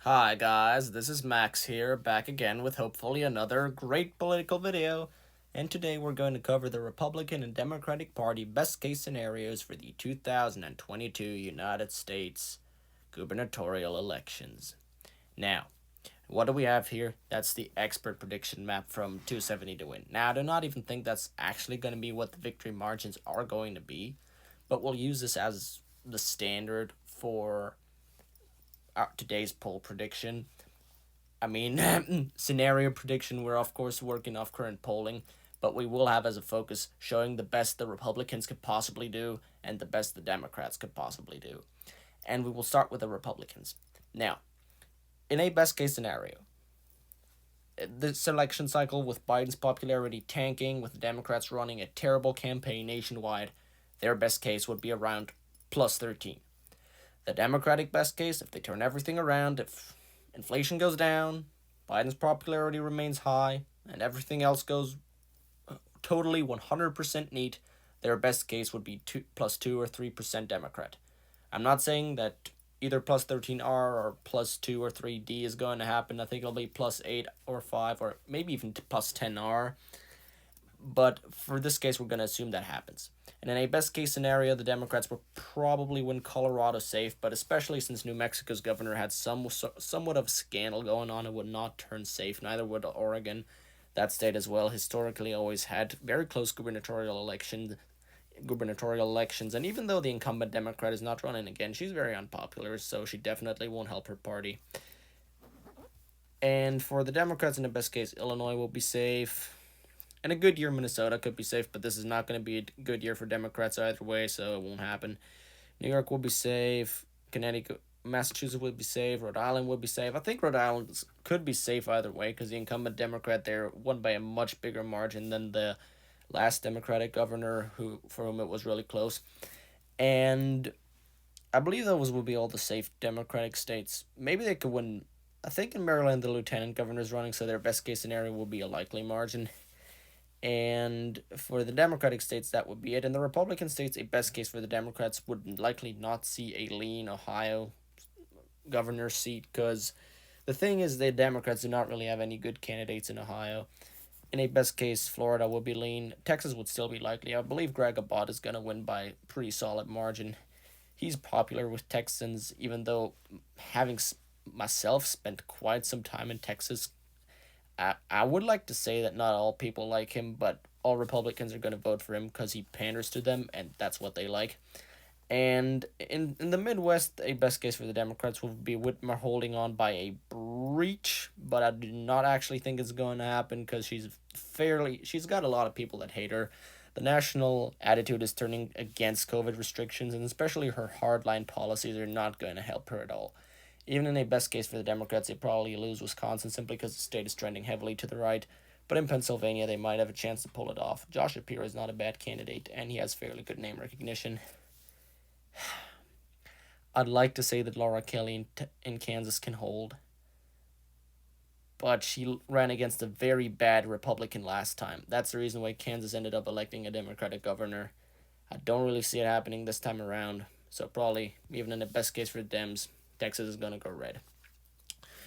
Hi guys, this is Max here, back again with hopefully another great political video. And today we're going to cover the Republican and Democratic Party best case scenarios for the 2022 United States gubernatorial elections. Now, what do we have here? That's the expert prediction map from 270 to win. Now, I do not even think that's actually going to be what the victory margins are going to be, but we'll use this as the standard for today's poll prediction. I mean, scenario prediction, we're of course working off current polling, but we will have as a focus showing the best the Republicans could possibly do and the best the Democrats could possibly do. And we will start with the Republicans. Now, in a best case scenario, this election cycle with Biden's popularity tanking, with the Democrats running a terrible campaign nationwide, their best case would be around plus 13. The Democratic best case, if they turn everything around, if inflation goes down, Biden's popularity remains high, and everything else goes totally 100% neat, their best case would be 2 or 3% Democrat. I'm not saying that either plus 13R or plus 2 or 3D is going to happen. I think it'll be plus 8 or 5 or maybe even plus 10R. But for this case, we're going to assume that happens. And in a best case scenario, the Democrats will probably win Colorado safe, but especially since New Mexico's governor had somewhat of scandal going on, it would not turn safe. Neither would Oregon. That state as well historically always had very close gubernatorial elections, and even though the incumbent Democrat is not running again, she's very unpopular, so she definitely won't help her party. And for the Democrats, in the best case, Illinois will be safe. And a good year, Minnesota could be safe, but this is not going to be a good year for Democrats either way, so it won't happen. New York will be safe. Connecticut, Massachusetts will be safe. Rhode Island will be safe. I think Rhode Island could be safe either way because the incumbent Democrat there won by a much bigger margin than the last Democratic governor who for whom it was really close. And I believe those will be all the safe Democratic states. Maybe they could win. I think in Maryland the lieutenant governor's running, so their best case scenario will be a likely margin. And for the Democratic states, that would be it. In the Republican states, a best case for the Democrats would likely not see a lean Ohio governor's seat because the thing is, the Democrats do not really have any good candidates in Ohio. In a best case, Florida would be lean. Texas would still be likely. I believe Greg Abbott is going to win by a pretty solid margin. He's popular with Texans, even though having myself spent quite some time in Texas, I would like to say that not all people like him, but all Republicans are going to vote for him because he panders to them, and that's what they like. And in the Midwest, a best case for the Democrats will be Whitmer holding on by a breach, but I do not actually think it's going to happen because she's got a lot of people that hate her. The national attitude is turning against COVID restrictions, and especially her hardline policies are not going to help her at all. Even in a best case for the Democrats, they probably lose Wisconsin simply because the state is trending heavily to the right. But in Pennsylvania, they might have a chance to pull it off. Josh Shapiro is not a bad candidate, and he has fairly good name recognition. I'd like to say that Laura Kelly in Kansas can hold, but she ran against a very bad Republican last time. That's the reason why Kansas ended up electing a Democratic governor. I don't really see it happening this time around, so probably, even in the best case for the Dems, Texas is going to go red.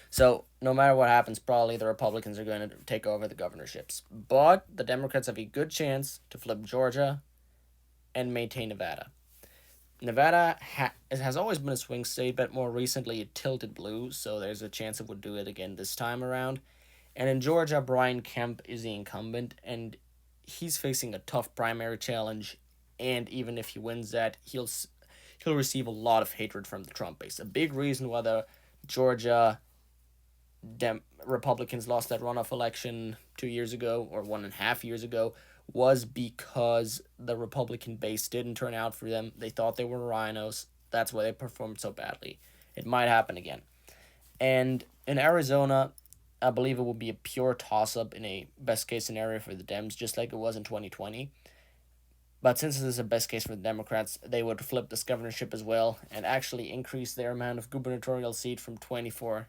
So, no matter what happens, probably the Republicans are going to take over the governorships. But the Democrats have a good chance to flip Georgia and maintain Nevada. Nevada has always been a swing state, but more recently it tilted blue, so there's a chance it would do it again this time around. And in Georgia, Brian Kemp is the incumbent, and he's facing a tough primary challenge. And even if he wins that, he'll receive a lot of hatred from the Trump base. A big reason why the Georgia Republicans lost that runoff election 2 years ago or 1.5 years ago was because the Republican base didn't turn out for them. They thought they were rhinos. That's why they performed so badly. It might happen again. And in Arizona, I believe it will be a pure toss up in a best case scenario for the Dems, just like it was in 2020. But since this is a best case for the Democrats, they would flip this governorship as well and actually increase their amount of gubernatorial seat from 22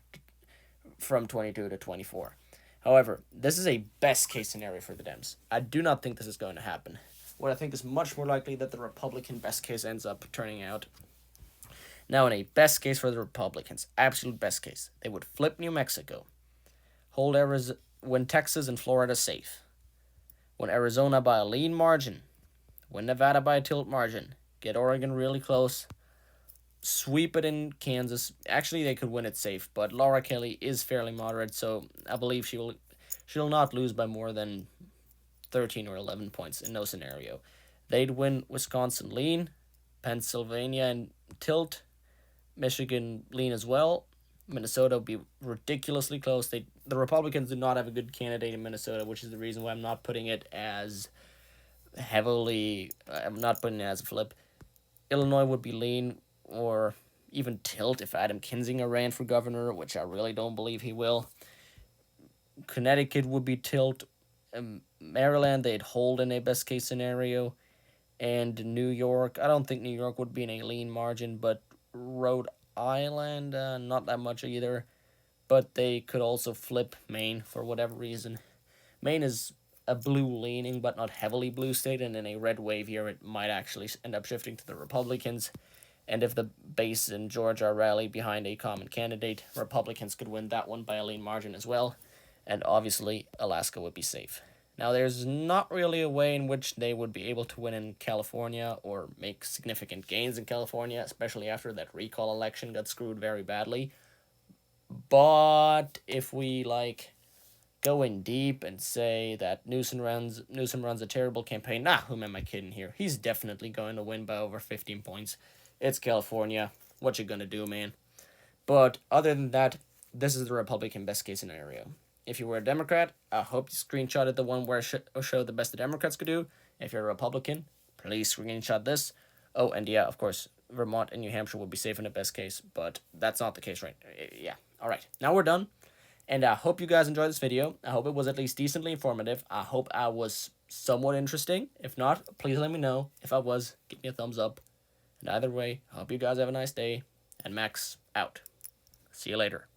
to 24. However, this is a best case scenario for the Dems. I do not think this is going to happen. What I think is much more likely that the Republican best case ends up turning out. Now, in a best case for the Republicans, absolute best case, they would flip New Mexico, hold Arizona, win Texas and Florida safe, win Arizona by a lean margin, win Nevada by a tilt margin, get Oregon really close, sweep it in Kansas. Actually, they could win it safe, but Laura Kelly is fairly moderate, so I believe she'll not lose by more than 13 or 11 points in no scenario. They'd win Wisconsin lean, Pennsylvania and tilt, Michigan lean as well. Minnesota would be ridiculously close. The Republicans do not have a good candidate in Minnesota, which is the reason why I'm not putting it as heavily. I'm not putting it as a flip. Illinois would be lean or even tilt if Adam Kinzinger ran for governor, which I really don't believe he will. Connecticut would be tilt. Maryland, they'd hold in a best case scenario. And New York, I don't think New York would be in a lean margin, but Rhode Island, not that much either. But they could also flip Maine for whatever reason. Maine is a blue leaning but not heavily blue state, and in a red wave year, it might actually end up shifting to the Republicans. And if the base in Georgia rally behind a common candidate, Republicans could win that one by a lean margin as well. And obviously, Alaska would be safe. Now, there's not really a way in which they would be able to win in California or make significant gains in California, especially after that recall election got screwed very badly. But if we go in deep and say that Newsom runs a terrible campaign, whom am I kidding here? He's definitely going to win by over 15 points. It's California. What you gonna do, man? But other than that, this is the Republican best case scenario. If you were a Democrat, I hope you screenshotted the one where I showed the best the Democrats could do. If you're a Republican, please screenshot this. Oh, and yeah, of course, Vermont and New Hampshire will be safe in the best case, but that's not the case, right? Yeah. All right. Now we're done. And I hope you guys enjoyed this video. I hope it was at least decently informative. I hope I was somewhat interesting. If not, please let me know. If I was, give me a thumbs up. And either way, I hope you guys have a nice day. And Max out. See you later.